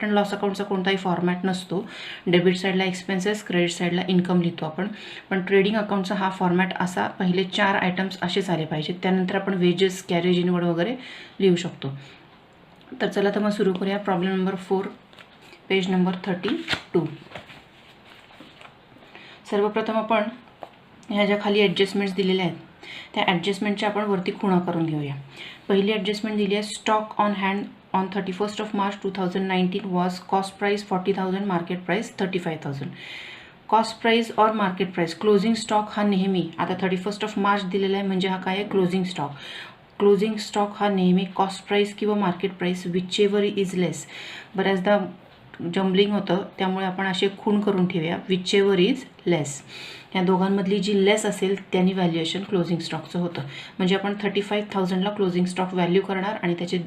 And loss अकाउंटचा कोणताही format नसतो. Debit साईडला एक्सपेन्सेस, क्रेडिट साईडला इन्कम लिहितो आपण. पण ट्रेडिंग अकाउंटचा हा फॉर्मॅट असा पहिले 4 आयटम्स असेच आले पाहिजेत. त्यानंतर आपण वेजेस, कॅरेज इनवर्ड वगैरे लिहू शकतो. तर चला तर मग सुरू करूया. Problem number 4, page number 32. सर्वप्रथम आपण ह्या ज्या खाली ॲडजस्टमेंट्स दिलेल्या आहेत त्या ॲडजस्टमेंटच्या आपण वरती खुणा करून घेऊया. पहिली ॲडजस्टमेंट दिली आहे, stock on hand on 31st of March 2019 was cost price 40,000, market price 35,000. Cost price और मार्केट प्राइस, क्लोजिंग स्टॉक हा नेहमी, आता 31st of March दिलेला आहे म्हणजे हा काय आहे, क्लोजिंग स्टॉक. क्लोजिंग स्टॉक हा नेहमी कॉस्ट प्राइस किंवा market price whichever is less. बऱ्याचदा जम्बलिंग होतं त्यामुळे आपण असे खूण करून ठेवूया, विच एव्हर इज लेस. या दोघांमधली जी लेस असेल त्यांनी व्हॅल्युएशन क्लोजिंग स्टॉकचं होतं. म्हणजे आपण 35,000ला क्लोजिंग स्टॉक व्हॅल्यू करणार आणि त्याचे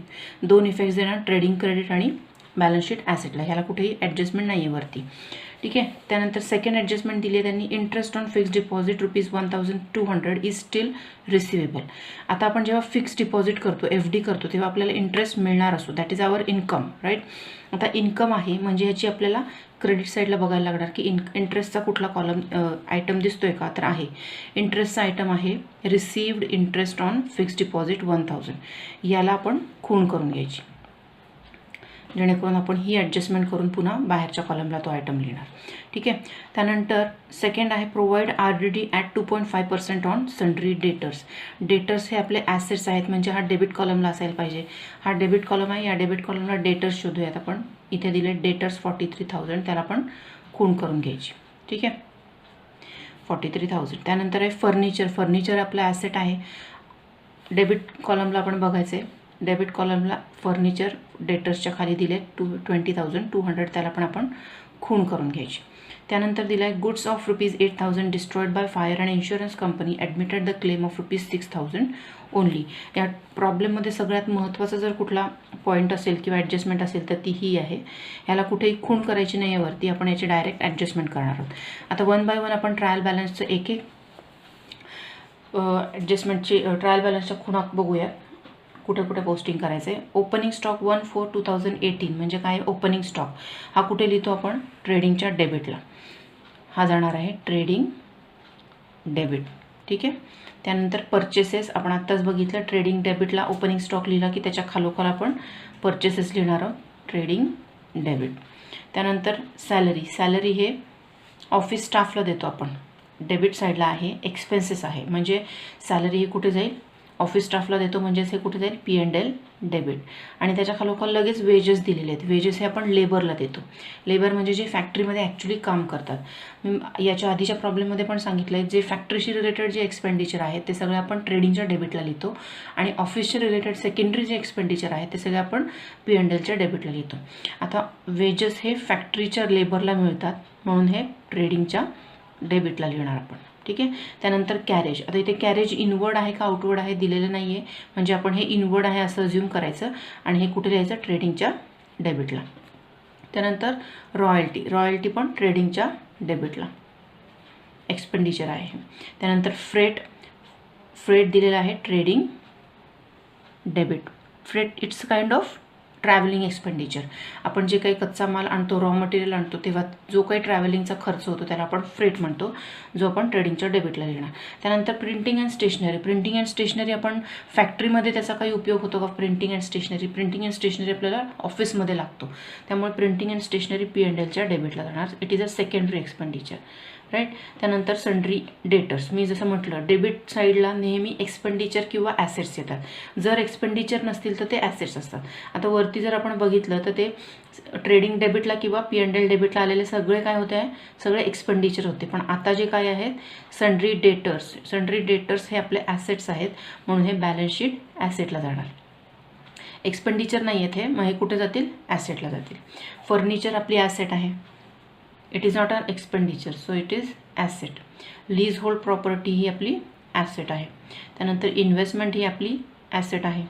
2 इफेक्ट्स देणार, ट्रेडिंग क्रेडिट आणि बॅलन्स शीट ॲसेटला. ह्याला कुठेही ॲडजस्टमेंट नाही आहे वरती. ठीक आहे. त्यानंतर सेकंड ॲडजस्टमेंट दिली आहे त्यांनी, interest on fixed deposit ₹1,200 is steel receivable. आता आपण जेव्हा फिक्स्ड डिपॉझिट करतो, FD करतो, तेव्हा आपल्याला इंटरेस्ट मिळणार असतो, that is our income, right. आता इन्कम आहे म्हणजे ह्याची आपल्याला क्रेडिट साईडला बघायला लागणार की इंटरेस्टचा कुठला कॉलम आयटम दिसतोय का, तर आहे. इंटरेस्टचा आयटम आहे received interest on fixed deposit 1,000. याला आपण खूण करून घ्यायची जेणेकरून आपण ही ॲडजस्टमेंट करून पुन्हा बाहेरच्या कॉलमला तो आयटम लिहिणार. ठीक आहे. त्यानंतर सेकंड आहे, provide RDD at 2.5% on sundry debtors. Debtors हे आपले ॲसेट्स आहेत म्हणजे हा डेबिट कॉलमला असायला पाहिजे. हा डेबिट कॉलम आहे, या डेबिट कॉलमला डेटर्स शोधूयात आपण. इथे दिले डेटर्स 43,000, त्याला आपण खूण करून घ्यायची. ठीक आहे, 43,000. त्यानंतर आहे फर्निचर. फर्निचर आपलं ॲसेट आहे, डेबिट कॉलमला आपण बघायचं आहे. डेबिट कॉलमला फर्निचर डेटर्सच्या खाली दिले 20,200, त्याला पण आपण खूण करून घ्यायची. त्यानंतर दिला आहे, goods of ₹8,000 destroyed by fire and insurance company admitted the claim of ₹6,000 only. या प्रॉब्लेममध्ये सगळ्यात महत्त्वाचा जर कुठला पॉईंट असेल किंवा ॲडजस्टमेंट असेल तर ती ही आहे. ह्याला कुठेही खूण करायची नाही आहे वरती, आपण याची डायरेक्ट ॲडजस्टमेंट करणार आहोत. आता 1 बाय 1 आपण ट्रायल बॅलन्सचं एक ॲडजस्टमेंटची ट्रायल बॅलन्सच्या खुणा बघूया कुठे कुठे पोस्टिंग करायचं आहे. ओपनिंग स्टॉक 1/4/2018 म्हणजे काय, ओपनिंग स्टॉक हा कुठे लिहितो आपण, ट्रेडिंगच्या डेबिटला. हा जाणार आहे ट्रेडिंग डेबिट. ठीक आहे. त्यानंतर परचेसेस आपण आत्ताच बघितलं, ट्रेडिंग डेबिटला ओपनिंग स्टॉक लिहिला की त्याच्या खालोखाल आपण परचेसेस लिहिणार आहोत, ट्रेडिंग डेबिट. त्यानंतर सॅलरी. सॅलरी हे ऑफिस स्टाफला देतो आपण, डेबिट साईडला आहे, एक्सपेन्सेस आहे म्हणजे सॅलरी ही कुठे जाईल, ऑफिस स्टाफला देतो म्हणजेच हे कुठे जाईल, P&L डेबिट. आणि त्याच्या खालोखाल लगेच वेजेस दिलेले आहेत. वेजेस हे आपण लेबरला देतो. लेबर म्हणजे जे फॅक्टरीमध्ये ॲक्च्युली काम करतात. मी याच्या आधीच्या प्रॉब्लेममध्ये पण सांगितलं आहे, जे फॅक्टरीशी रिलेटेड जे एक्सपेंडिचर आहेत ते सगळे आपण ट्रेडिंगच्या डेबिटला लिहितो आणि ऑफिसचे रिलेटेड सेकंडरी जे एक्सपेंडिचर आहे ते सगळे आपण P&Lच्या डेबिटला लिहितो. आता वेजेस हे फॅक्टरीच्या लेबरला मिळतात म्हणून हे ट्रेडिंगच्या डेबिटला लिहिणार आपण. ठीक आहे. त्यानंतर कॅरेज. आता इथे कॅरेज इनवर्ड आहे का आउटवर्ड आहे दिलेलं नाही आहे, म्हणजे आपण हे इनवर्ड आहे असं अज्युम करायचं आणि हे कुठे लिहायचं, ट्रेडिंगच्या डेबिटला. त्यानंतर रॉयल्टी. रॉयल्टी पण ट्रेडिंगच्या डेबिटला एक्सपेंडिचर आहे. त्यानंतर फ्रेट. फ्रेट दिलेलं आहे trading debit. Freight it's kind of travelling expenditure. आपण जे काही कच्चा माल आणतो, रॉ मटेरियल आणतो, तेव्हा जो काही ट्रॅव्हलिंगचा खर्च होतो त्याला आपण फ्रेट म्हणतो, जो आपण ट्रेडिंगच्या डेबिटला लिहिणार. त्यानंतर printing and stationery. Printing and stationery आपण फॅक्टरीमध्ये त्याचा काही उपयोग होतो का, printing and stationery. Printing and stationery आपल्याला ऑफिसमध्ये लागतो, त्यामुळे प्रिंटिंग अँड स्टेशनरी P&Lच्या डेबिटला जाणार. It is a secondary expenditure, right. त्यानंतर सन्ड्री डेटर्स. मी जसं म्हटलं डेबिट साईडला नेहमी एक्सपेंडिचर किंवा ॲसेट्स येतात. जर एक्सपेंडिचर नसतील तर ते ॲसेट्स असतात. आता वरती जर आपण बघितलं तर ते ट्रेडिंग डेबिटला किंवा P&L डेबिटला आलेले सगळे काय होते आहे, सगळे एक्सपेंडिचर होते. पण आता जे काय आहेत, सन्ड्री डेटर्स. सन्ड्री डेटर्स हे आपले ॲसेट्स आहेत म्हणून हे बॅलन्स शीट ॲसेटला जाणार. एक्सपेंडिचर नाही आहेत हे, मग हे कुठे जातील, ॲसेटला जातील. फर्निचर आपली ॲसेट आहे, it is not an expenditure so it is asset. Leasehold property ही आपली ॲसेट आहे. त्यानंतर इन्व्हेस्टमेंट ही आपली ॲसेट आहे.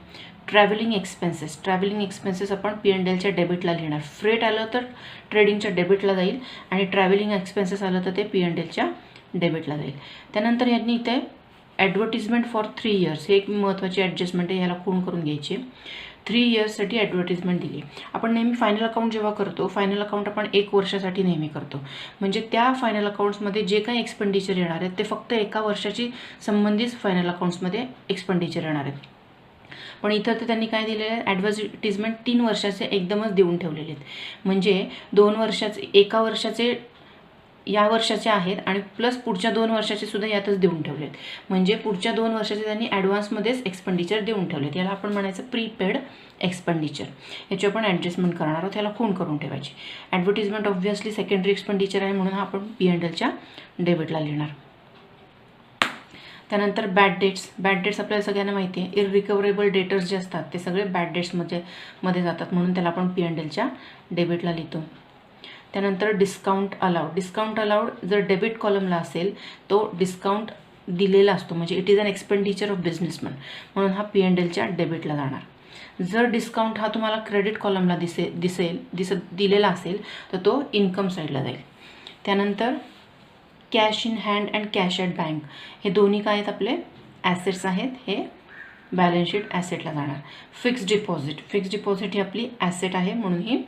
Travelling expenses. ट्रॅव्हलिंग एक्सपेन्सेस आपण P&Lच्या डेबिटला लिहिणार. फ्रेट आलं तर ट्रेडिंगच्या डेबिटला जाईल आणि ट्रॅव्हलिंग एक्सपेन्सेस आलं तर ते P&Lच्या डेबिटला जाईल. त्यानंतर यांनी इथे ॲडव्हर्टिजमेंट फॉर 3 इयर्स हे एक महत्त्वाची ॲडजस्टमेंट आहे, ह्याला खूण करून घ्यायची. 3 इयर्ससाठी ॲडव्हर्टिजमेंट दिली. आपण नेहमी फायनल अकाउंट जेव्हा करतो, फायनल अकाउंट आपण 1 वर्षासाठी नेहमी करतो. म्हणजे त्या फायनल अकाउंट्समध्ये जे काही एक्सपेंडिचर येणार आहेत ते फक्त 1 वर्षाची संबंधित फायनल अकाउंट्समध्ये एक्सपेंडिचर येणार आहेत. पण इथं तर त्यांनी काय दिलेलं आहे, ॲडव्हर्टिजमेंट 3 वर्षाचे एकदमच देऊन ठेवलेले आहेत. म्हणजे 2 वर्षाचे, 1 वर्षाचे या वर्षाचे आहेत आणि प्लस पुढच्या 2 वर्षाचे सुद्धा यातच देऊन ठेवलेत. म्हणजे पुढच्या 2 वर्षाचे त्यांनी ॲडव्हान्समध्येच एक्सपेंडिचर देऊन ठेवलेत. याला आपण म्हणायचं प्रीपेड एक्सपेंडिचर. याची आपण ॲडजस्टमेंट करणार आहोत, याला खूण करून ठेवायची. ॲडव्हर्टिजमेंट ऑब्व्हियसली सेकंडरी एक्सपेंडिचर आहे म्हणून आपण P&Lच्या डेबिटला लिहिणार. त्यानंतर बॅड डेट्स आपल्याला सगळ्यांना माहिती आहे. इररिकव्हरेबल डेटर्स जे असतात ते सगळे बॅड डेट्समध्ये जातात म्हणून त्याला आपण P&Lच्या डेबिटला लिहितो. त्यानंतर डिस्काउंट अलाउड जर डेबिट कॉलमला असेल तो डिस्काउंट दिलेला असतो, म्हणजे it is an expenditure of businessman म्हणून हा P&Lच्या डेबिटला जाणार. जर डिस्काउंट हा तुम्हाला क्रेडिट कॉलमला दिलेला असेल तर तो इन्कम साईडला जाईल. त्यानंतर cash in hand and cash at bank हे दोन्ही काय आहेत, आपले ॲसेट्स आहेत, हे बॅलन्स शीट ॲसेटला जाणार. फिक्स्ड डिपॉझिट ही आपली ॲसेट आहे म्हणून ही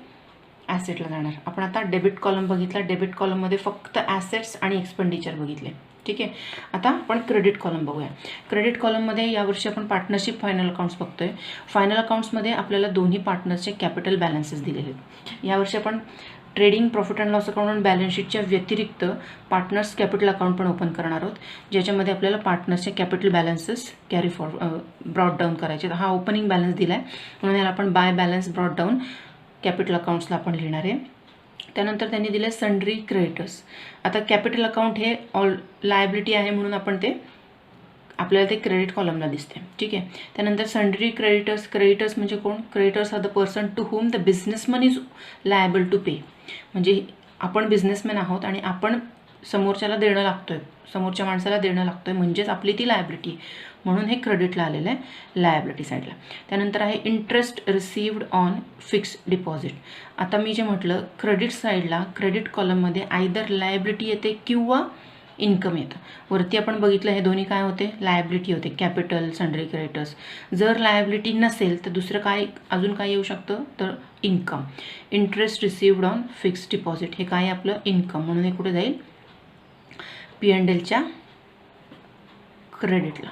ॲसेटला जाणार. आपण आता डेबिट कॉलम बघितला. डेबिट कॉलममध्ये फक्त ॲसेट्स आणि एक्सपेंडिचर बघितले. ठीक आहे. आता आपण क्रेडिट कॉलम बघूया. क्रेडिट कॉलममध्ये यावर्षी आपण पार्टनरशिप फायनल अकाउंट्स बघतोय. फायनल अकाउंट्समध्ये आपल्याला दोन्ही पार्टनर्सचे कॅपिटल बॅलन्सेस दिलेले आहेत. यावर्षी आपण trading, profit and loss account आणि बॅलन्स शीटच्या व्यतिरिक्त पार्टनर्स कॅपिटल अकाउंट पण ओपन करणार आहोत, ज्याच्यामध्ये आपल्याला पार्टनर्सचे कॅपिटल बॅलन्सेस ब्रॉड डाऊन करायचे. हा ओपनिंग बॅलन्स दिला आहे म्हणून याला आपण by balance brought down capital अकाउंट्सला आपण लिहिणार आहे. त्यानंतर त्यांनी दिले सन्ड्री क्रेडिटर्स. आता कॅपिटल अकाउंट हे लायबिलिटी आहे म्हणून आपण ते आपल्याला ते क्रेडिट कॉलमला दिसते. ठीक आहे. त्यानंतर सन्ड्री क्रेडिटर्स म्हणजे कोण? Creditors are the person to whom the businessman is liable to pay. म्हणजे आपण बिझनेसमॅन आहोत आणि आपण समोरच्या माणसाला देणं लागतोय म्हणजेच आपली ती लायबिलिटी, म्हणून हे क्रेडिटला आलेलं आहे लायबिलिटी साईडला. त्यानंतर आहे interest received on fixed deposit. आता मी जे म्हटलं क्रेडिट साईडला, क्रेडिट कॉलममध्ये आयदर लायबिलिटी येते किंवा इन्कम येतं. वरती आपण बघितलं हे दोन्ही काय होते, लायबिलिटी होते, कॅपिटल, सन्ड्री क्रेडिटर्स. जर लायबिलिटी नसेल तर दुसरं काय, अजून काय येऊ शकतं तर income. Interest received on fixed deposit हे काय आपलं इन्कम, म्हणून हे कुठे जाईल P&Lच्या क्रेडिटला.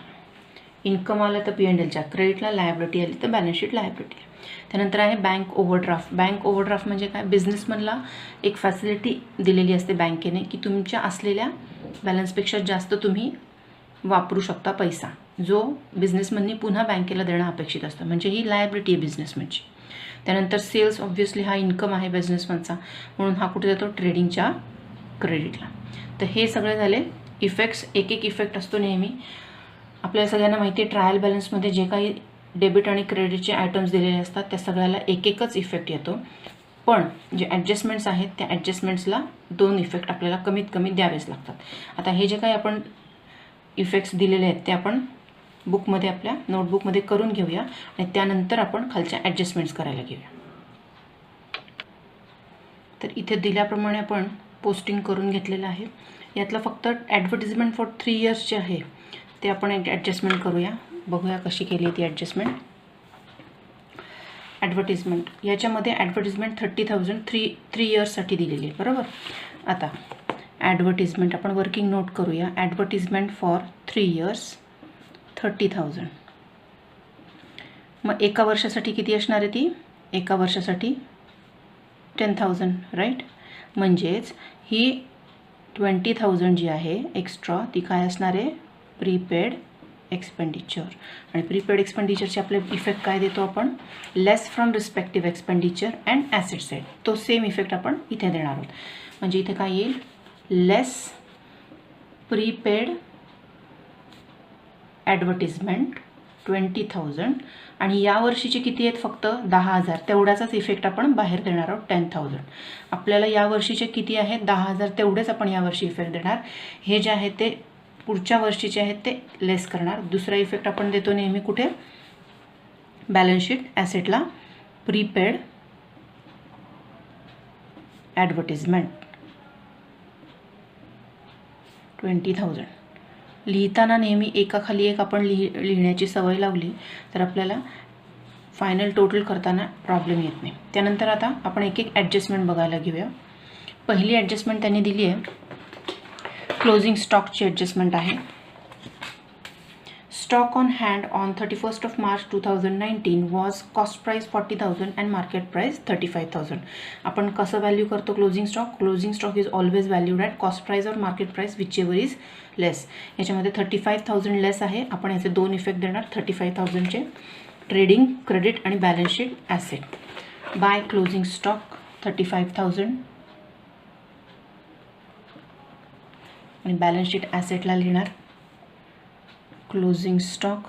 इन्कम आलं तर P&Lच्या क्रेडिटला, लायबिलिटी आली तर बॅलन्स शीट लायबिलिटीला. त्यानंतर आहे बँक ओव्हरड्राफ्ट. बँक ओव्हरड्राफ्ट म्हणजे काय, बिझनेसमनला एक फॅसिलिटी दिलेली असते बँकेने की तुमच्या असलेल्या बॅलन्सपेक्षा जास्त तुम्ही वापरू शकता पैसा, जो बिझनेसमननी पुन्हा बँकेला देणं अपेक्षित असतं, म्हणजे ही लायबिलिटी आहे बिझनेसमनची. त्यानंतर सेल्स ऑब्व्हियसली हा इन्कम आहे बिझनेसमनचा म्हणून हा कुठे जातो ट्रेडिंगच्या क्रेडिटला. तर हे सगळे झाले इफेक्ट्स. एक इफेक्ट असतो नेहमी. आपल्याला सगळ्यांना माहिती आहे ट्रायल बॅलन्समध्ये जे काही डेबिट आणि क्रेडिटचे आयटम्स दिलेले असतात त्या सगळ्याला एकच इफेक्ट येतो, पण जे ॲडजस्टमेंट्स आहेत त्या ॲडजस्टमेंट्सला 2 इफेक्ट आपल्याला कमीत कमी द्यावेच लागतात. आता हे जे काही आपण इफेक्ट्स दिलेले आहेत ते आपण बुकमध्ये, आपल्या नोटबुकमध्ये करून घेऊया आणि त्यानंतर आपण खालच्या ॲडजस्टमेंट्स करायला घेऊया. तर इथे दिल्याप्रमाणे आपण पोस्टिंग करून घेतलेलं आहे. यातलं फक्त ॲडव्हर्टिजमेंट फॉर 3 इयर्स जे आहे ते आपण एक ॲडजस्टमेंट करूया, बघूया कशी केली आहे ती ॲडजस्टमेंट. ॲडव्हर्टिजमेंट याच्यामध्ये ॲडव्हर्टिजमेंट 30,000 3 इयर्ससाठी दिलेली आहे, बरोबर. आता ॲडव्हर्टिजमेंट आपण वर्किंग नोट करूया. Advertisement for 3 years 30,000. मग 1 वर्षासाठी किती असणार आहे ती? 1 वर्षासाठी 10,000, राईट. म्हणजेच ही 20,000 जी आहे एक्स्ट्रा ती काय असणार आहे, प्रीपेड एक्सपेंडिचर. आणि प्रीपेड एक्सपेंडिचरचे आपले इफेक्ट काय देतो आपण, less from respective expenditure and asset side. तो सेम इफेक्ट आपण इथे देणार आहोत. म्हणजे इथे काय येईल, लेस प्रीपेड ॲडव्हर्टिजमेंट 20,000 आणि या वर्षीचे किती आहेत फक्त 10,000. तेवढ्याचाच इफेक्ट आपण बाहेर देणार आहोत 10,000. आपल्याला या वर्षीचे किती आहेत 10,000, तेवढेच आपण यावर्षी इफेक्ट देणार. हे जे आहे ते पुढच्या वर्षीचे आहेत ते लेस करणार. दुसरा इफेक्ट आपण देतो नेहमी कुठे, बॅलन्स शीट ॲसेटला, प्रीपेड ॲडव्हर्टिजमेंट 20,000. लिहिताना नेहमी एकाखाली एक आपण लिहिण्याची सवय लावली तर आपल्याला फायनल टोटल करताना प्रॉब्लेम येत नाही. त्यानंतर आता आपण एक एक ॲडजस्टमेंट बघायला घेऊया. पहिली ॲडजस्टमेंट त्यांनी दिली आहे क्लोजिंग स्टॉकची ॲडजस्टमेंट आहे. Stock on hand on 31st of March 2019 was cost price 40,000 and market price 35,000. आपण कसं व्हॅल्यू करतो closing stock? Closing stock is always valued at cost price और market price whichever is less. याच्यामध्ये 35,000 less आहे. आपण याचे दोन effect देणार 35,000चे, ट्रेडिंग क्रेडिट आणि balance sheet asset. By closing stock 35,000 आणि बॅलन्स शीट ॲसेटला लिहिणार क्लोजिंग स्टॉक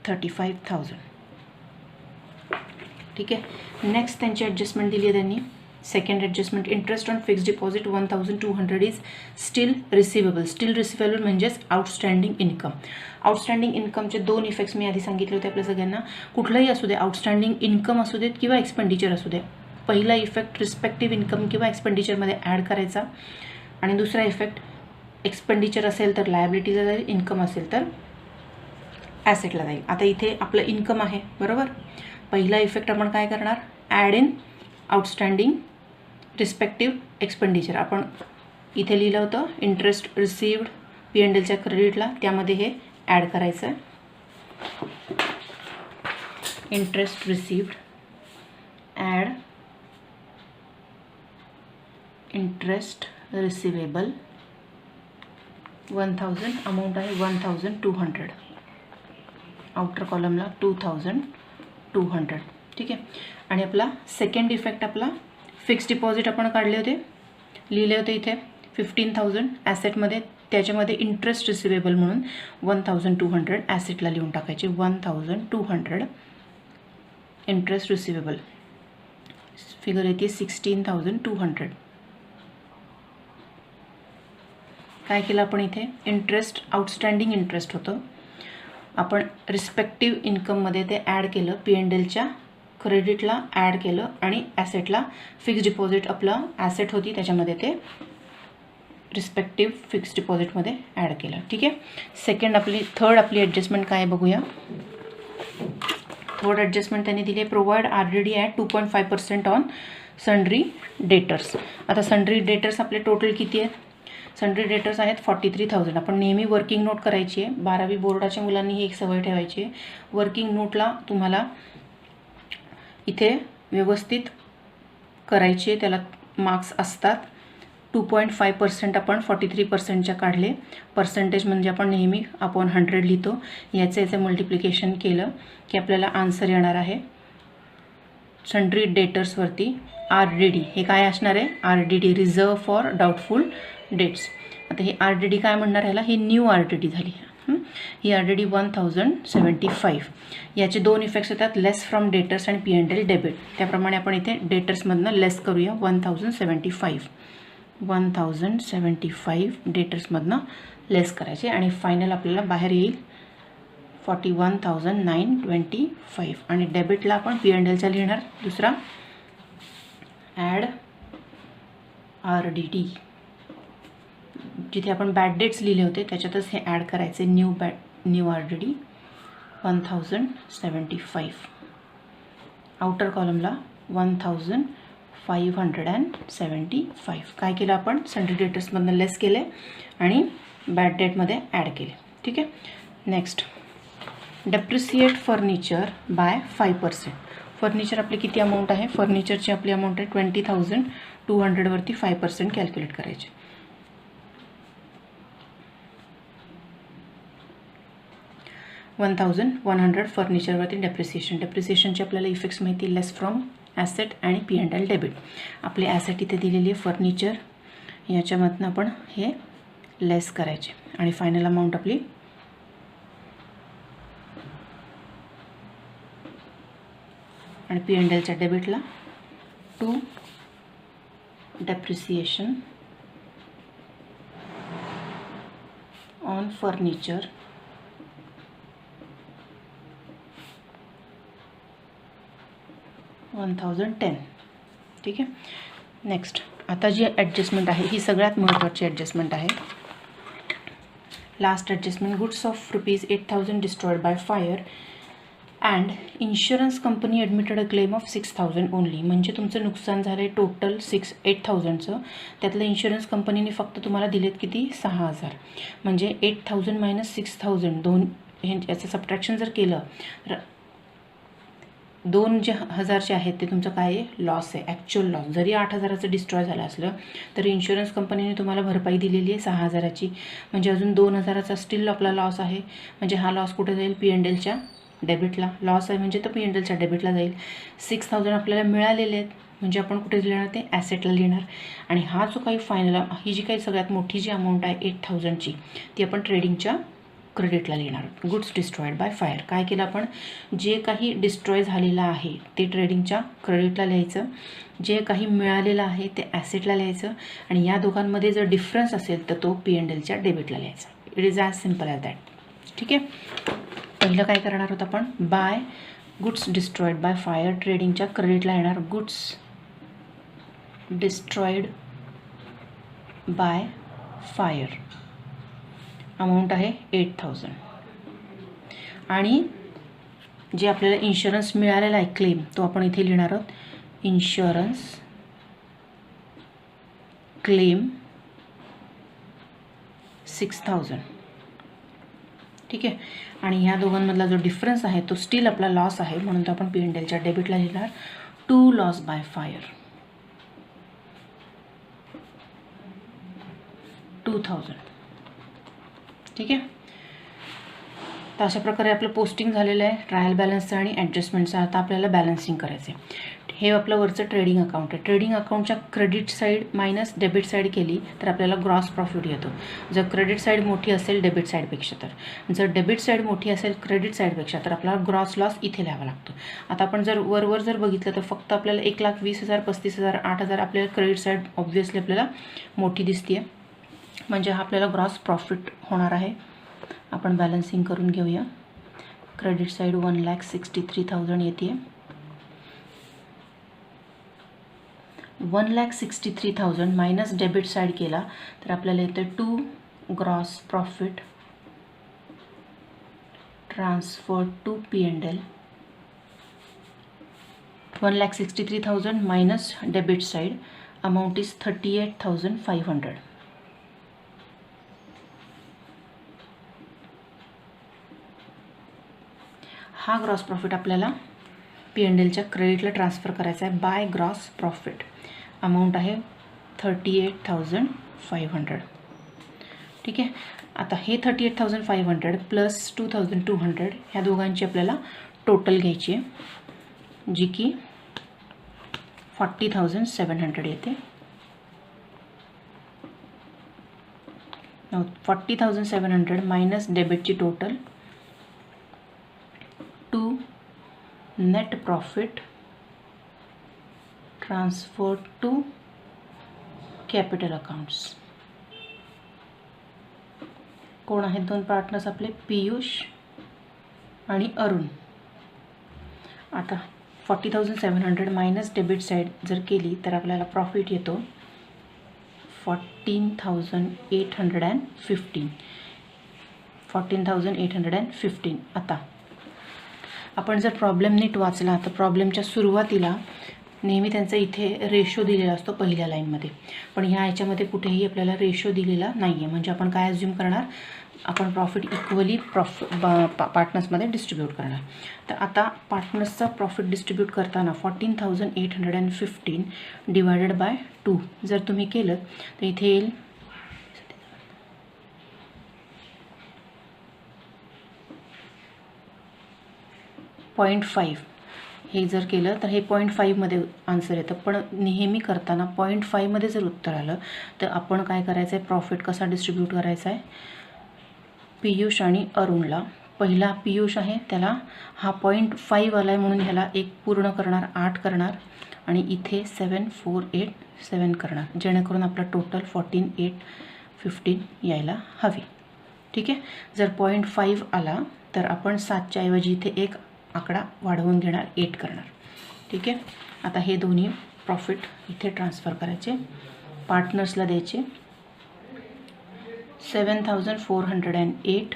35,000. ठीक आहे. नेक्स्ट त्यांची ॲडजस्टमेंट दिली आहे त्यांनी. Second adjustment interest on fixed deposit 1,200 is steel receivable. Steel receivable म्हणजेच आउटस्टँडिंग इन्कम. आउटस्टँडिंग इन्कमचे दोन इफेक्ट्स मी आधी सांगितले होते आपल्या सगळ्यांना. कुठलंही असू दे, आउटस्टँडिंग इन्कम असू देत किंवा एक्सपेंडिचर असू दे, पहिला इफेक्ट रिस्पेक्टिव्ह इन्कम किंवा एक्सपेंडिचरमध्ये ॲड करायचा आणि दुसरा इफेक्ट एक्सपेंडिचर असेल तर लायबिलिटीला जाईल, इन्कम असेल तर ॲसेटला जाईल. आता इथे आपलं इन्कम आहे बरोबर. पहिला इफेक्ट आपण काय करणार? Add in outstanding respective expenditure. आपण इथे लिहिलं होतं इंटरेस्ट रिसिव्ड P&Lच्या क्रेडिटला, त्यामध्ये हे ॲड करायचं आहे. Interest received add interest receivable 1,000, amount आहे 1,200, आउटर कॉलमला 2,200. ठीक आहे. आणि आपला सेकंड इफेक्ट आपला फिक्स्ड डिपॉझिट आपण काढले होते, लिहिले होते इथे 15,000 ॲसेटमध्ये, त्याच्यामध्ये इंटरेस्ट रिसिवेबल म्हणून 1,200 ॲसेटला लिहून टाकायचे. 1,200 इंटरेस्ट रिसिवेबल, फिगर येते 16,200. काय केलं आपण इथे? इंटरेस्ट आउटस्टँडिंग इंटरेस्ट होतं, आपण रिस्पेक्टिव्ह इन्कममध्ये ते ॲड केलं, P&Lच्या क्रेडिटला ॲड केलं आणि ॲसेटला फिक्स्ड डिपॉझिट आपलं ॲसेट होती त्याच्यामध्ये ते रिस्पेक्टिव्ह फिक्स्ड डिपॉझिटमध्ये ॲड केलं. ठीक आहे. थर्ड आपली ॲडजस्टमेंट काय बघूया. थर्ड ॲडजस्टमेंट त्यांनी दिली आहे provide RDD at 2.5% on sundry debtors. आता सन्ड्री डेटर्स आपले टोटल किती आहेत? सन्ड्री डेटर्स आहेत 43,000. आपण नेहमी वर्किंग नोट करायची आहे. 12वी बोर्डाच्या मुलांनी ही एक सवय ठेवायची आहे. वर्किंग नोटला तुम्हाला इथे व्यवस्थित करायची आहे, त्याला मार्क्स असतात. 2.5% आपण 43%च्या काढले. पर्सेंटेज म्हणजे आपण नेहमी अपॉन 100 लिहितो. याचं मल्टिप्लिकेशन केलं की आपल्याला आन्सर येणार आहे सन्ड्री डेटर्सवरती RDD. हे काय असणार आहे? RDD reserve for doubtful debts. आता ही RDD काय म्हणणार ह्याला? ही न्यू RDD झाली. ही RDD 1,075. याचे दोन इफेक्ट्स येतात, लेस फ्रॉम डेटर्स आणि P&L डेबिट. त्याप्रमाणे आपण इथे डेटर्समधनं लेस करूया. 1,075 डेटर्समधनं लेस करायचे आणि फायनल आपल्याला बाहेर येईल 41,925. आणि डेबिटला आपण P&Lचा लिहिणार दुसरा ॲड RDD. जिथे आपण बॅड डेट्स लिहिले होते त्याच्यातच हे ॲड करायचे. New RDD 1,075. आउटर कॉलमला 1,575. काय केलं आपण? सन्ड्री डेटर्समधनं लेस केले आणि बॅड डेटमध्ये ॲड केले. ठीक आहे. Next depreciate furniture by 5%. Furniture आपली किती अमाऊंट आहे? फर्निचरची आपली अमाऊंट आहे 20,200 वरती 5% कॅल्क्युलेट करायचे. 1,100 फर्निचरवरती डेप्रिसिएशन. डेप्रिसिएशनचे आपल्याला इफेक्ट्स माहिती, लेस फ्रॉम ॲसेट आणि P&L डेबिट. आपले ॲसेट इथे दिलेली आहे फर्निचर, याच्यामधनं आपण हे लेस करायचे आणि फायनल अमाऊंट आपली आणि P&Lच्या डेबिटला टू डेप्रिसिएशन ऑन फर्निचर 1,010. ठीक आहे. नेक्स्ट आता जी ॲडजस्टमेंट आहे ही सगळ्यात महत्त्वाची ॲडजस्टमेंट आहे. Last adjustment, goods of ₹8,000 destroyed by fire and insurance company admitted a claim of 6,000 only. म्हणजे तुमचं नुकसान झालं आहे टोटल 8,000चं, त्यातलं इन्शुरन्स कंपनीने फक्त तुम्हाला दिलेत किती 6,000. म्हणजे 8,000 मायनस 6,000 दोन याचं सबट्रॅक्शन जर केलं तर 2 जे 1,000चे आहेत ते तुमचं काय आहे लॉस आहे, ॲक्च्युअल लॉस. जरी 8,000चं डिस्ट्रॉय झालं असलं तरी इन्शुरन्स कंपनीने तुम्हाला भरपाई दिलेली आहे 6,000ची. म्हणजे अजून 2,000चा स्टील आपला लॉस आहे. म्हणजे हा लॉस कुठे जाईल P&Lच्या डेबिटला. लॉस आहे म्हणजे तो P&Lच्या डेबिटला जाईल. 6,000 आपल्याला मिळालेले आहेत म्हणजे आपण कुठे लिहिणार ते ॲसेटला लिहिणार. आणि हा जो काही फायनल ही जी काही सगळ्यात मोठी जी अमाऊंट आहे 8,000ची ती आपण ट्रेडिंगच्या क्रेडिटला लिहिणार. Goods destroyed by fire. काय केलं आपण, जे काही डिस्ट्रॉय झालेलं आहे ते ट्रेडिंगच्या क्रेडिटला लिहायचं, जे काही मिळालेलं आहे ते ॲसेटला लिहायचं आणि या दोघांमध्ये जर डिफरन्स असेल तर तो P&Lच्या डेबिटला लिहायचा. It is as simple as that. ठीक आहे. पहिलं काय करणार आहोत आपण, by goods destroyed by fire ट्रेडिंगच्या क्रेडिटला येणार. Goods destroyed by fire amount आहे 8,000 आणि जे आपल्याला इन्शुरन्स मिळालेला आहे क्लेम तो आपण इथे लिहिणार आहोत. Insurance claim 6,000. ठीक आहे. आणि ह्या दोघांमधला जो डिफरन्स आहे तो स्टील आपला लॉस आहे म्हणून तो आपण P&Lच्या डेबिटला लिहिणार. To loss by fire 2,000. ठीक आहे. तर अशा प्रकारे आपलं पोस्टिंग झालेलं आहे ट्रायल बॅलन्सचं आणि ॲडजस्टमेंटचं. आता आपल्याला बॅलन्सिंग करायचं आहे. हे आपलं वरचं ट्रेडिंग अकाउंट आहे. ट्रेडिंग अकाउंटच्या credit side minus debit side केली तर आपल्याला ग्रॉस प्रॉफिट येतो. जर क्रेडिट साईड मोठी असेल डेबिट साईडपेक्षा जर डेबिट साईड मोठी असेल क्रेडिट साईडपेक्षा तर आपल्याला ग्रॉस लॉस इथे लिहावा लागतो. आता आपण जर वरवर जर बघितलं तर फक्त आपल्याला 1,20,000 35,000 8,000 आपल्याला क्रेडिट साईड ऑब्व्हियसली आपल्याला मोठी दिसते आहे म्हणजे हा आपल्याला ग्रॉस प्रॉफिट होणार आहे. आपण बॅलन्सिंग करून घेऊया. क्रेडिट साईड 1,63,000 येते. 1,63,000 मायनस डेबिट साईड केला तर आपल्याला येतं 2 gross profit transfer to P&L. 1,63,000 minus debit side amount is 38,500. हा ग्रॉस प्रॉफिट आपल्याला P&Lच्या क्रेडिटला ट्रान्सफर करायचा आहे बाय ग्रॉस प्रॉफिट. अमाऊंट आहे 38,500. ठीक आहे. आता हे 38,500 प्लस 2,200 ह्या दोघांची आपल्याला टोटल घ्यायची आहे जी की 40,700 येते. 40,700 मायनस डेबिटची total to net profit transfer to capital accounts. कोण आहेत दोन पार्टनर्स आपले, पियुष आणि अरुण. आता 40,700 मायनस डेबिट साईड जर केली तर आपल्याला प्रॉफिट येतो 14,815. 14,815. आता आपण जर प्रॉब्लेम नीट वाचला तर प्रॉब्लेमच्या सुरुवातीला नेहमी त्यांचा इथे रेशो दिलेला असतो पहिल्या लाईनमध्ये, पण ह्या ह्याच्यामध्ये कुठेही आपल्याला रेशो दिलेला नाही आहे. म्हणजे आपण काय अज्युम करणार, आपण प्रॉफिट इक्वली पार्टनर्समध्ये डिस्ट्रीब्यूट करणार. तर आता पार्टनर्सचा प्रॉफिट डिस्ट्रीब्यूट करताना 14,815 डिवायडेड बाय 2 जर तुम्ही केलं तर इथे येईल 0.5. हे जर केलं तर हे 0.5 मध्ये आन्सर येतं. पण नेहमी करताना 0.5 मध्ये जर उत्तर आलं तर आपण काय करायचं आहे, प्रॉफिट कसा डिस्ट्रीब्यूट करायचा आहे, पियुष आणि अरुणला. पहिला पियुष आहे त्याला हा 0.5 आला आहे म्हणून ह्याला एक पूर्ण करणार 8 करणार आणि इथे 7,487 करणार जेणेकरून आपला टोटल 14,815 यायला हवी. ठीक आहे. जर 0.5 आला तर आपण 7च्या ऐवजी इथे एक आकडा वाढवून घेणार 8 करणार. ठीक आहे. आता हे दोन्ही प्रॉफिट इथे ट्रान्सफर करायचे, पार्टनर्सला द्यायचे. 7,408,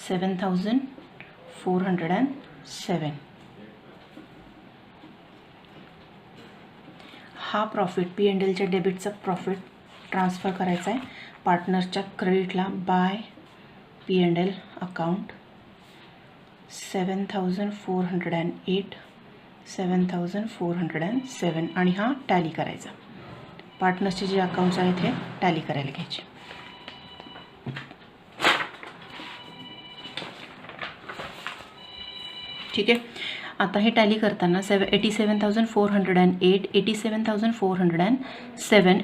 7,407. हा प्रॉफिट P&Lच्या डेबिटचा प्रॉफिट ट्रान्सफर करायचा आहे पार्टनर्सच्या क्रेडिटला बाय P&L अकाउंट. 7,408, 7,407 आणि हा टॅली करायचा. पार्टनर्सचे जे अकाउंट्स आहेत हे टॅली करायला घ्यायचे. ठीक आहे. आता हे टॅली करताना 87,408, 87,407,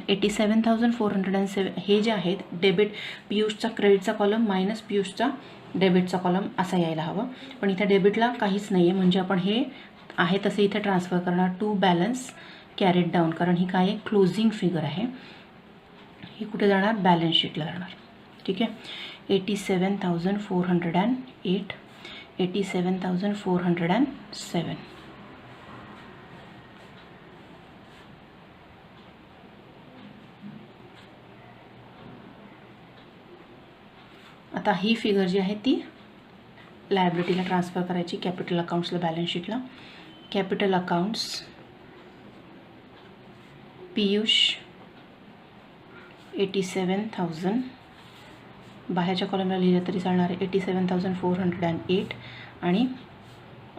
87,407 हे जे आहेत डेबिट पियुषचा क्रेडिटचा कॉलम मायनस पियुषचा डेबिटचा कॉलम असा यायला हवं. पण इथे डेबिटला काहीच नाही आहे म्हणजे आपण हे आहे तसे इथे ट्रान्सफर करणार टू बॅलन्स कॅरीड डाऊन, कारण ही काय आहे क्लोजिंग फिगर आहे. ही कुठे जाणार बॅलन्स शीटला जाणार. ठीक आहे. 87,408, 87,407. आता ही फिगर जी आहे ती लायबिलिटीला ट्रान्सफर करायची कॅपिटल अकाउंट्सला बॅलन्स शीटला. कॅपिटल अकाउंट्स पियुष 87,000 बाहेरच्या कॉलमला लिहिलं तरी चालणार आहे 87,408 आणि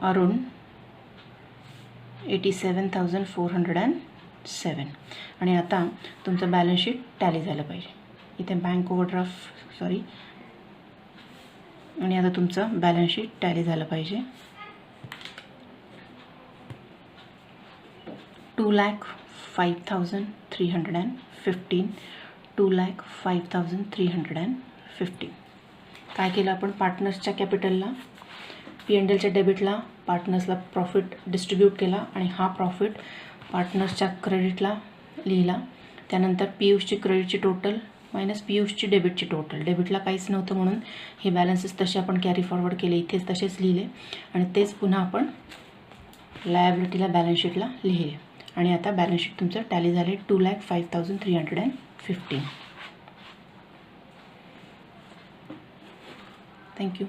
अरुण 87,407. आणि आता तुमचं बॅलन्स शीट टॅली झालं पाहिजे. इथे बँक ओव्हरड्राफ्ट सॉरी आणि आता तुमचं बॅलन्स शीट टॅली झालं पाहिजे. 2,05,315, 2,05,315. काय केलं आपण पार्टनर्सच्या कॅपिटलला P&Lच्या डेबिटला पार्टनर्सला प्रॉफिट डिस्ट्रीब्यूट केला आणि हा प्रॉफिट पार्टनर्सच्या क्रेडिटला लिहिला. त्यानंतर पियुषची क्रेडिटची टोटल मायनस पियुषची डेबिटची टोटल. डेबिटला काहीच नव्हतं म्हणून हे बॅलन्सेस तसे आपण कॅरी फॉरवर्ड केले, इथेच तसेच लिहिले आणि तेच पुन्हा आपण लायबिलिटीला बॅलन्स शीटला लिहिले. आणि आता बॅलन्स शीट तुमचं टॅली झाले 2,05,315. थँक्यू.